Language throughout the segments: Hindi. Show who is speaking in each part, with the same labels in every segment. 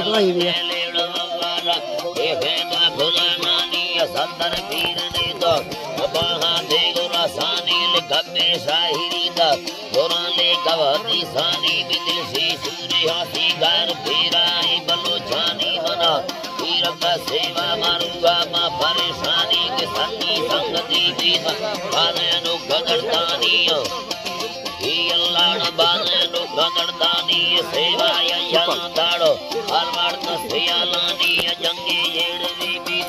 Speaker 1: पढ़ाई भी है
Speaker 2: संदर पीर ने तो बाहा दे गोरा सानी ले गब्बे शाहिरी दा गोरा ले गवती सानी बिदिल सी सूरे हाथी गार फेराई बलो जानी मना पीर का सेवा मारूंगा मां परेशानी के संगी संगति भी बाने नु गदरदानी ही अल्लाह बाने नु गदरदानी सेवा या दाड़ो हर वार्त सियालानी जंगी येड़वी भी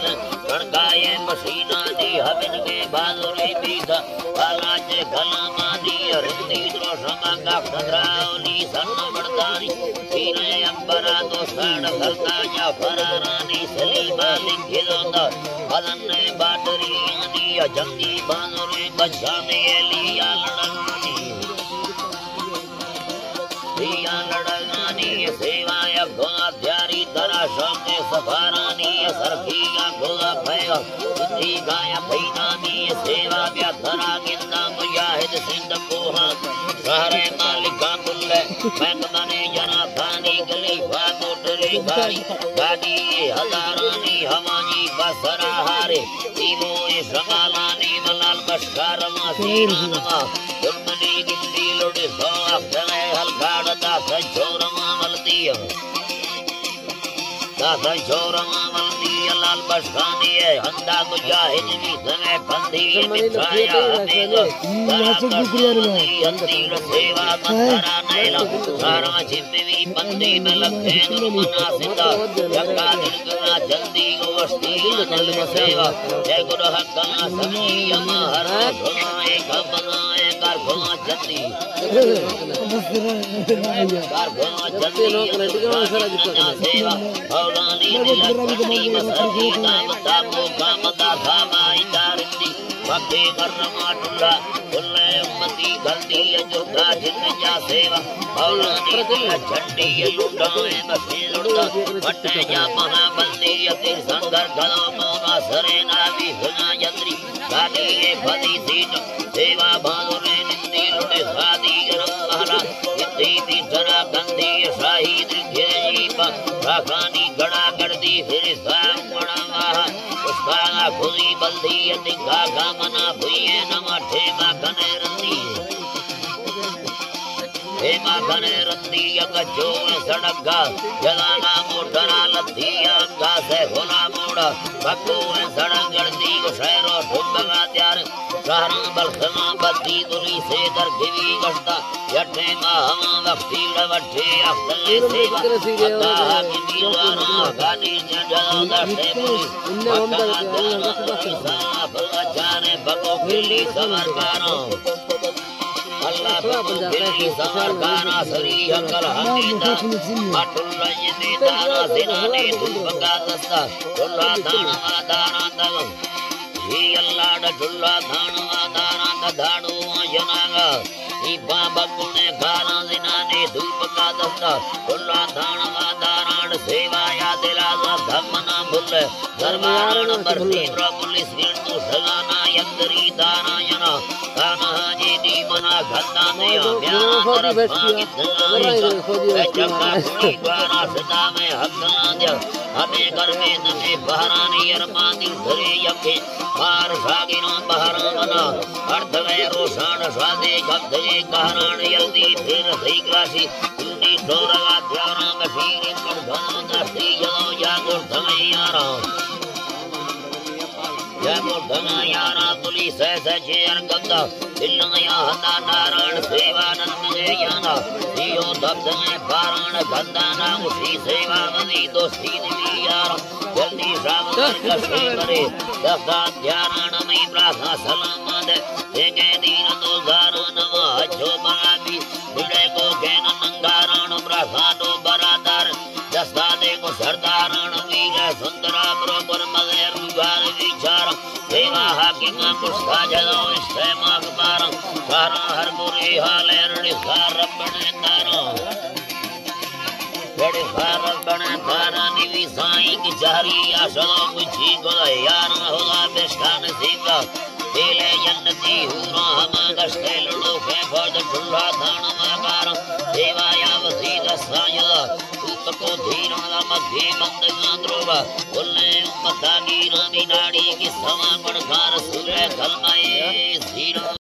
Speaker 2: गणगाए मसीना दी हबिन के बाजुरी बीता कालाज गलामा दी रिंदी द्रोशमा का खदरावली सन बड़दानी तीरे अंबरा दो साड़ खलता या फरारानी सलीमा लिखिलोंदा हलन ने बाटरी आनी जंगी बाजुरी बचाने लिया लड़ानी लिया लड़ानी सेवाया गोला ध्यारी तरा शौके सफारानी सरखिया गोला भैया इतनी गाया भैनानी सेवा व्याधरा गिंदा मुजाहिद सिंध कोहा सारे मालिका कुल्ले बैंक बने जना थानी गली मोटरी गाड़ी हजारानी हवानी बसरा हारे तीमो समालानी मलाल बशकार सीरानवा दुर्मनी गिंदी लोड़े सो अफजले हलगाड़ता सजोरमा मलतिया सजोरमा मलतिया लाल बशकानी है हंदा मुजाहिद भी समय बंदी मिठाया देगा हंदी सेवा मंतरा नैला सारा जिम्मेवी बंदी में लगे दुर्मना सिंदा जगा दिलगना जल्दी गोवस्ती नल सेवा जय गुरु हक्कना समी यमा हर सुनाए कबनाए कर भला जल्दी कर भला जल्दी सेवा औलानी लखनी मसकी कामता मुकामता भामाई दारिंदी भक्ति कर्माटुल्ला कुल्ले उम्मती गलती जो गाजिन जा सेवा औलानी झंडी लुटाए बसी लुटा भट्टे जा महाबंदी यतिर संगर गलो मोना सरेना भी हुना यत्री गाड़ी ये फदी सीट सेवा भानुरे निंदी लुटे सादी गरम महला इतनी ती जरा गंदी शाहीद घेरी राखानी गड़ा गर्दी फिर सामना महा उसका खुदी बल्दी निगा गामना भुइए नमा ठेमा कने रंदी हेमा घने रंदी जो सड़का जलाना मोटरा लद्दिया गा से होला मोड़ा बको सड़क गर्दी शहरो ठुकगा त्यार शहरा बलखना बत्ती दुरी से दर गिवी गश्ता यठे माहमा वक्ती लवठे अफ्तले सेवा अल्लाह की दीवाना गानी जजल दर्शे पुरी अल्लाह दाना फलचारे बको फिली समरकारों अल्लाह बिल्ली समरकाना सरी अकल हकीता अटुल्ला ये दाना सिनाने धूपका दस्ता टुल्ला दानवा दाना दवं ही अल्लाह डुल्ला दानवा दाना दाड़ू जनागा ही बाबा गुणे गाना सिनाने धूपका दस्ता टुल्ला दानवा दाना सेवा या दिलाजा धमना बुल्ले दरबारण बरसी पुलिस गिरतु सलाना यंदरी दाना जना दाना जी दी मना घंटा ने प्यार भागी दलाई जगह पूरी द्वारा सदा में हकना दे हमें घर में नशे बहरानी अरमानी धरे यके बार सागिनो बहरा मना अर्ध में रोशान स्वादे गब्धे कहरान यल्दी फिर सही क्रासी तुनी डोरगा ध्याना मशीनी मर्धना दस्ती जलो जागुर धमे यारा जय मुर्धना यारा पुलिस ऐसे चेयर गंदा दिल्लया हंदा नारायण सेवा नंदे याना दियो दब्द में पारायण गंदा ना उसी सेवा मनी दोस्ती निवी यारा जल्दी सावधान कशी करे दफ्ता ध्यान में प्रार्थना सलाम दे देंगे दीन दो गारा नवा जो बाबी बिड़े को कहना नंगारान प्रार्थना दो बरादर दस्ता दे को सरदारान वीर सुंदरा बरोबर मगे रुगार विचार सेवा हाकिमा मुस्ता जलो इससे मागबार सारा हर बुरी हाले रड़ी सार बने तारो रड़ी सार बने तारा निवी साई की चारी आशलो मुझी को यार होगा बेस्तान सीखा तेले जन्नती हुरा हम गश्ते लड़ो के फौज ठुल्ला थान मागार सेवा या वसीद साया तू को धीरा मत हे मंदगा द्रोवा बोले मतानी रवि नाड़ी की समा पड़कार सूर्य कलमाए जीरो